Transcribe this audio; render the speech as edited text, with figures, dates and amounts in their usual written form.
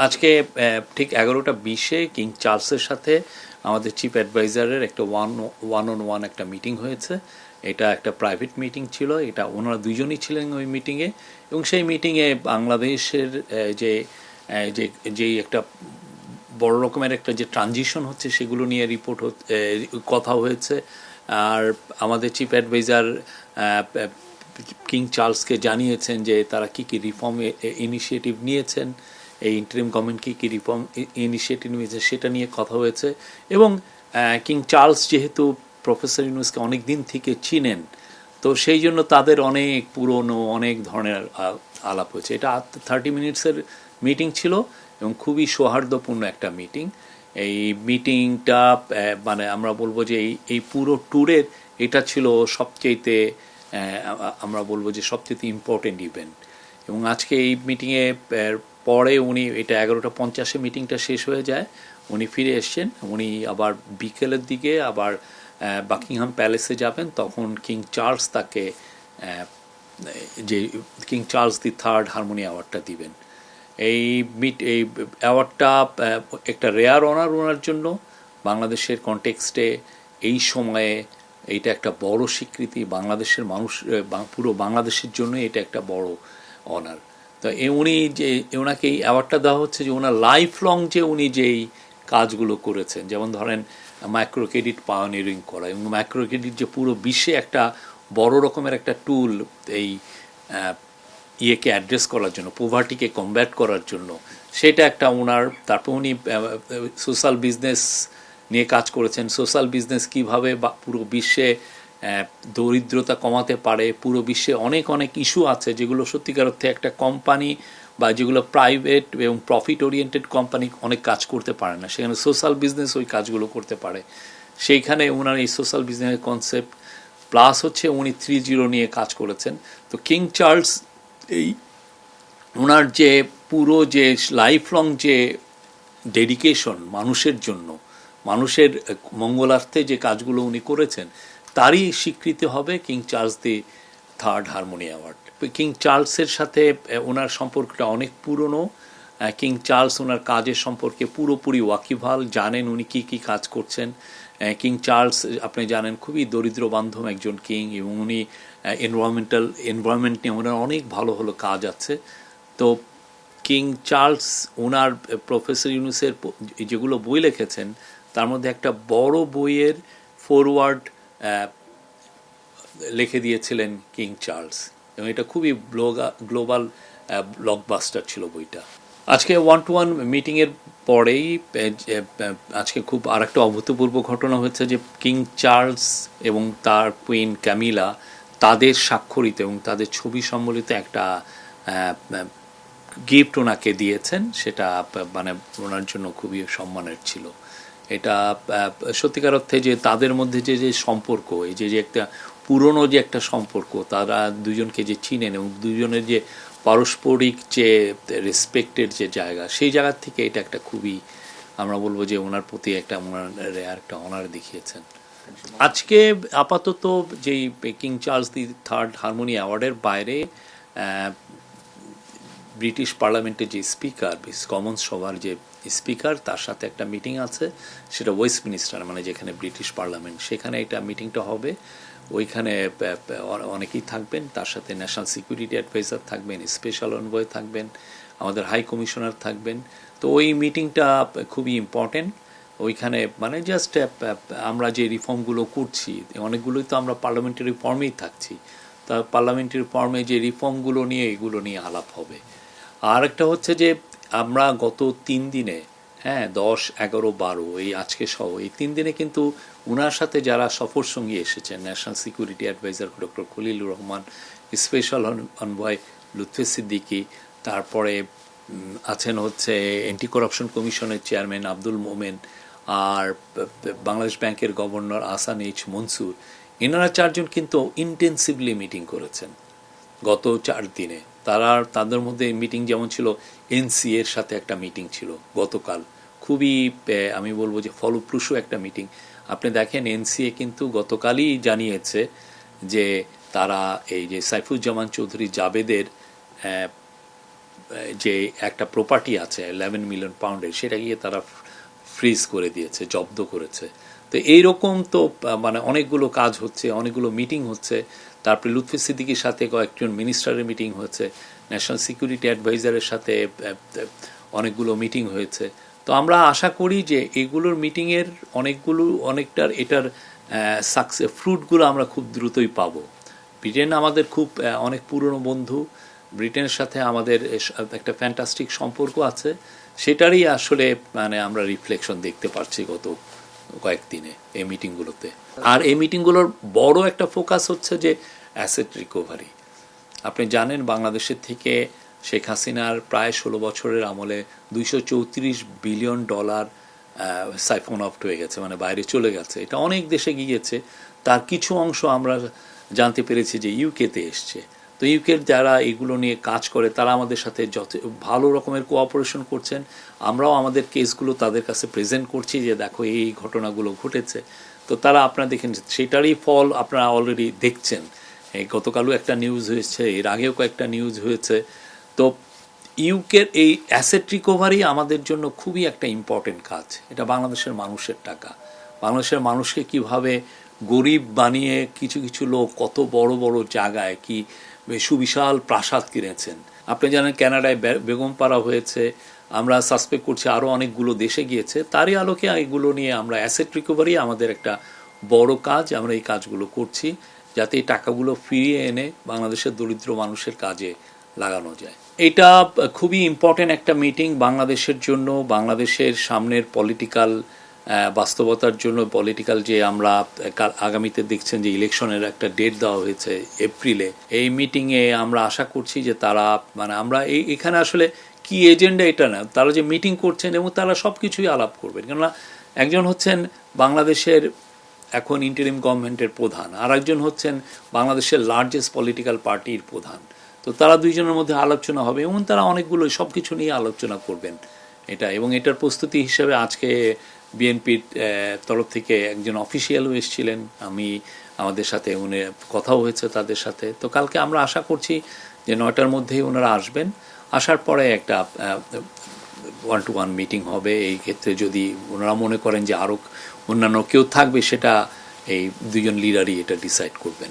আজকে ঠিক 11টা 20-এ কিং চার্লসের সাথে আমাদের চিফ অ্যাডভাইজারের একটা ওয়ান অন ওয়ান একটা মিটিং হয়েছে। এটা একটা প্রাইভেট মিটিং ছিল, এটা ওনারা দুইজনই ছিলেন ওই মিটিংয়ে। এবং সেই মিটিংয়ে বাংলাদেশের যে যে যেই একটা বড় রকমের একটা যে ট্রানজিশন হচ্ছে সেগুলো নিয়ে কথা হয়েছে। আর আমাদের চিফ অ্যাডভাইজার কিং চার্লসকে জানিয়েছেন যে তারা কী কী রিফর্ম ইনিশিয়েটিভ নিয়েছেন, এই ইন্টারিম গভর্নমেন্ট কী কী রিফর্ম ইনিশিয়েটিভ নিয়েছে সেটা নিয়ে কথা হয়েছে। এবং কিং চার্লস যেহেতু প্রফেসর ইউনুসকে অনেক দিন থেকে চিনেন, তো সেই জন্য তাদের অনেক পুরনো অনেক ধরনের আলাপ হয়েছে। এটা 30 মিনিটসের মিটিং ছিল এবং খুবই সৌহার্দ্যপূর্ণ একটা মিটিং। এই মিটিংটা মানে আমরা বলবো যে এই পুরো ট্যুরের এটা ছিল সবচেয়েতে আমরা বলবো যে সবচেয়ে ইম্পর্টেন্ট ইভেন্ট। এবং আজকে এই মিটিংয়ে পরে উনি, এটা 11টা 50-এ মিটিংটা শেষ হয়ে যায়, উনি ফিরে এসছেন। উনি আবার বিকেলের দিকে আবার বাকিংহাম প্যালেসে যাবেন। তখন কিং চার্লস তাকে যে কিং চার্লস III হারমোনি অ্যাওয়ার্ডটা দিবেন। এই অ্যাওয়ার্ডটা একটা রেয়ার অনার ওনার জন্য। বাংলাদেশের কনটেক্সটে এই সময়ে এইটা একটা বড় স্বীকৃতি, বাংলাদেশের মানুষ পুরো বাংলাদেশের জন্য এটা একটা বড় অনার। তো উনি যে ওনাকে এই অ্যাওয়ার্ডটা দেওয়া হচ্ছে যে ওনার লাইফ লং যে উনি যেই কাজগুলো করেছেন, যেমন ধরেন মাইক্রো ক্রেডিট পায়োনিয়ারিং করা, এবং মাইক্রো ক্রেডিট যে পুরো বিশ্বে একটা বড় রকমের একটা টুল এই ইয়েকে অ্যাড্রেস করার জন্য, পোভার্টিকে কমব্যাট করার জন্য, সেটা একটা ওনার। তারপর উনি সোশ্যাল বিজনেস নিয়ে কাজ করেছেন, সোশ্যাল বিজনেস কীভাবে পুরো বিশ্বে দরিদ্রতা কমাতে পারে। পুরো বিশ্বে অনেক অনেক ইস্যু আছে যেগুলো সত্যিকার অর্থে একটা কোম্পানি বা যেগুলো প্রাইভেট এবং প্রফিট ওরিয়েন্টেড কোম্পানি অনেক কাজ করতে পারে না, সেখানে সোশ্যাল বিজনেস ওই কাজগুলো করতে পারে। সেইখানে ওনার এই সোশ্যাল বিজনেসের কনসেপ্ট প্লাস হচ্ছে উনি 3.0 নিয়ে কাজ করেছেন। তো কিং চার্লস এই ওনার যে পুরো যে লাইফ লং যে ডেডিকেশন মানুষের জন্য, মানুষের মঙ্গলার্থে যে কাজগুলো উনি করেছেন, তারই স্বীকৃতি হবে king Charles III harmony award. King চার্লসের সাথে ওনার সম্পর্কটা অনেক পুরনো। কিং চার্লস ওনার কাজের সম্পর্কে পুরোপুরি ওয়াকিবহাল, জানেন উনি কী কী কাজ করছেন। কিং চার্লস আপনি জানেন খুবই দরিদ্র বান্ধব একজন কিং, এবং উনি এনভায়রনমেন্ট নিয়ে ওনার অনেক ভালো ভালো কাজ আছে। তো কিং চার্লস ওনার প্রফেসর ইউনুসের যেগুলো বই লিখেছেন তার মধ্যে একটা বড় বইয়ের ফরওয়ার্ড লিখে দিয়েছিলেন কিং চার্লস, এবং এটা খুবই গ্লোবাল ব্লকবাস্টার ছিল বইটা। আজকে 1-to-1 মিটিংয়ের পরেই আজকে খুব আরেকটা অভূতপূর্ব ঘটনা হয়েছে যে কিং চার্লস এবং তার কুইন ক্যামিলা তাদের স্বাক্ষরিত এবং তাদের ছবি সম্বলিত একটা গিফট ওনাকে দিয়েছেন। সেটা মানে ওনার জন্য খুবই সম্মানের ছিল। এটা সত্যিকার অর্থে যে তাদের মধ্যে যে যে সম্পর্ক, এই যে একটা পুরনো যে একটা সম্পর্ক, তারা দুজনকে যে চিনেন এবং দুজনের যে পারস্পরিক যে রেসপেক্টের যে জায়গা, সেই জায়গার থেকে এটা একটা খুবই আমরা বলবো যে ওনার প্রতি একটা ওনার রেয়ার একটা অনার দেখিয়েছেন। আজকে আপাতত যেই কিং চার্লস III হারমোনি অ্যাওয়ার্ডের বাইরে ব্রিটিশ পার্লামেন্টের যে স্পিকার, কমন্স সভার যে স্পিকার, তার সাথে একটা মিটিং আছে, সেটা ওয়েস্টমিনিস্টার মানে যেখানে ব্রিটিশ পার্লামেন্ট, সেখানে এটা মিটিংটা হবে। ওইখানে অনেকেই থাকবেন, তার সাথে ন্যাশনাল সিকিউরিটি অ্যাডভাইজার থাকবেন, স্পেশাল এনভয় থাকবেন, আমাদের হাই কমিশনার থাকবেন। তো ওই মিটিংটা খুবই ইম্পর্টেন্ট। ওইখানে মানে জাস্ট আমরা যে রিফর্মগুলো করছি, অনেকগুলোই তো আমরা পার্লামেন্টারি রিফর্মেই থাকছি, তা পার্লামেন্টারি রিফর্মে যে রিফর্মগুলো নিয়ে এগুলো নিয়ে আলাপ হবে। আর একটা হচ্ছে যে আমরা গত 3 দিনে 10, 11, 12 এই আজকে সহ এই 3 দিনে কিন্তু ওনার সাথে যারা সফর সঙ্গী এসেছেন, national security adviser doctor Khalilur Rahman, special envoy Lutfey Siddiqui, তারপরে আছেন হচ্ছে অ্যান্টি করাপশন কমিশনের চেয়ারম্যান আব্দুল মোমেন, আর বাংলাদেশ ব্যাংকের গভর্নর আহসান এইচ মনসুর, এনারা 4 জন কিন্তু ইন্টেন্সিভলি মিটিং করেছেন গত 4 দিনে। তাদের মধ্যে মিটিং যেমন ছিল, এনসিএর সাথে একটা মিটিং ছিল গতকাল, খুবই আমি বলবো যে ফলপ্রসূ একটা মিটিং। আপনি দেখেন এনসিএ কিন্তু গতকালই জানিয়েছে যে তারা এই যে সাইফুজ্জামান চৌধুরী জাবেদের যে একটা প্রপার্টি আছে 11 মিলিয়ন পাউন্ডের, সেটা গিয়ে তারা ফ্রিজ করে দিয়েছে, জব্দ করেছে। তো এইরকম তো মানে অনেকগুলো কাজ হচ্ছে, অনেকগুলো মিটিং হচ্ছে। তারপরে লুৎফি সিদ্দিকীর সাথে কয়েকজন মিনিস্টারের মিটিং হয়েছে, ন্যাশনাল সিকিউরিটি অ্যাডভাইজারের সাথে অনেকগুলো মিটিং হয়েছে। তো আমরা আশা করি যে এগুলোর মিটিংয়ের অনেকটার এটার সাকসেস ফ্রুটগুলো আমরা খুব দ্রুতই পাবো। ব্রিটেন আমাদের খুব অনেক পুরনো বন্ধু, ব্রিটেনের সাথে আমাদের একটা ফ্যান্টাস্টিক সম্পর্ক আছে, সেটারই আসলে মানে আমরা রিফ্লেকশন দেখতে পাচ্ছি গত কয়েকদিনে এই মিটিংগুলোতে। আর এই মিটিংগুলোর বড় একটা ফোকাস হচ্ছে যে অ্যাসেট রিকভারি। আপনি জানেন বাংলাদেশের থেকে শেখ হাসিনার প্রায় 16 বছরের আমলে $234 বিলিয়ন সাইফোন অফ হয়ে গেছে, মানে বাইরে চলে গেছে। এটা অনেক দেশে গিয়েছে, তার কিছু অংশ আমরা জানতে পেরেছি যে ইউকেতে এসছে। তো ইউকের যারা এগুলো নিয়ে কাজ করে তারা আমাদের সাথে যত ভালো রকমের কোঅপারেশন করছেন। আমরাও আমাদের কেসগুলো তাদের কাছে প্রেজেন্ট করছি যে দেখো এই ঘটনাগুলো ঘটেছে। তো তারা আপনারা দেখেন সেটারই ফল আপনারা অলরেডি দেখছেন। এই গতকালও একটা নিউজ হয়েছে, এর আগেও কয়েকটা নিউজ হয়েছে। তো ইউকের এই অ্যাসেট রিকভারি আমাদের জন্য খুবই একটা ইম্পর্টেন্ট কাজ। এটা বাংলাদেশের মানুষের টাকা, বাংলাদেশের মানুষকে কিভাবে গরিব বানিয়ে কিছু কিছু লোক কত বড় বড় জায়গায় কি সুবিশাল প্রাসাদ কিনেছেন। আপনি জানেন কানাডায় বেগমপাড়া হয়েছে, আমরা সাসপেক্ট করছি আরও অনেকগুলো দেশে গিয়েছে। তারই আলোকে এগুলো নিয়ে আমরা অ্যাসেট রিকভারি আমাদের একটা বড় কাজ, আমরা এই কাজগুলো করছি যাতে এই টাকাগুলো ফিরিয়ে এনে বাংলাদেশের দরিদ্র মানুষের কাজে লাগানো যায়। এটা খুবই ইম্পর্টেন্ট একটা মিটিং বাংলাদেশের জন্য, বাংলাদেশের সামনের পলিটিক্যাল বাস্তবতার জন্য। পলিটিক্যাল যে আমরা আগামীতে দেখছেন যে ইলেকশনের একটা ডেট দেওয়া হয়েছে এপ্রিলে, এই মিটিংয়ে আমরা আশা করছি যে তারা মানে আমরা এখানে আসলে কি এজেন্ডা এটা না, তারা যে মিটিং করছেন এবং তারা সব কিছুই আলাপ করবেন। কেননা একজন হচ্ছেন বাংলাদেশের এখন ইন্টারিম গভর্নমেন্টের প্রধান, আর একজন হচ্ছেন বাংলাদেশের লার্জেস্ট পলিটিক্যাল পার্টির প্রধান। তো তারা দুইজনের মধ্যে আলোচনা হবে এবং তারা অনেকগুলো সব কিছু নিয়ে আলোচনা করবেন এটা। এবং এটার প্রস্তুতি হিসেবে আজকে বিএনপির তরফ থেকে একজন অফিসিয়ালও এসেছিলেন, আমাদের সাথে উনি কথাও হয়েছে তাদের সাথে। তো কালকে আমরা আশা করছি যে 9টার মধ্যেই ওনারা আসবেন, আসার পরে একটা 1-to-1 মিটিং হবে। এই ক্ষেত্রে যদি ওনারা মনে করেন যে আরও অন্যান্য কেউ থাকবে, সেটা এই দুজন লিডারই এটা ডিসাইড করবেন।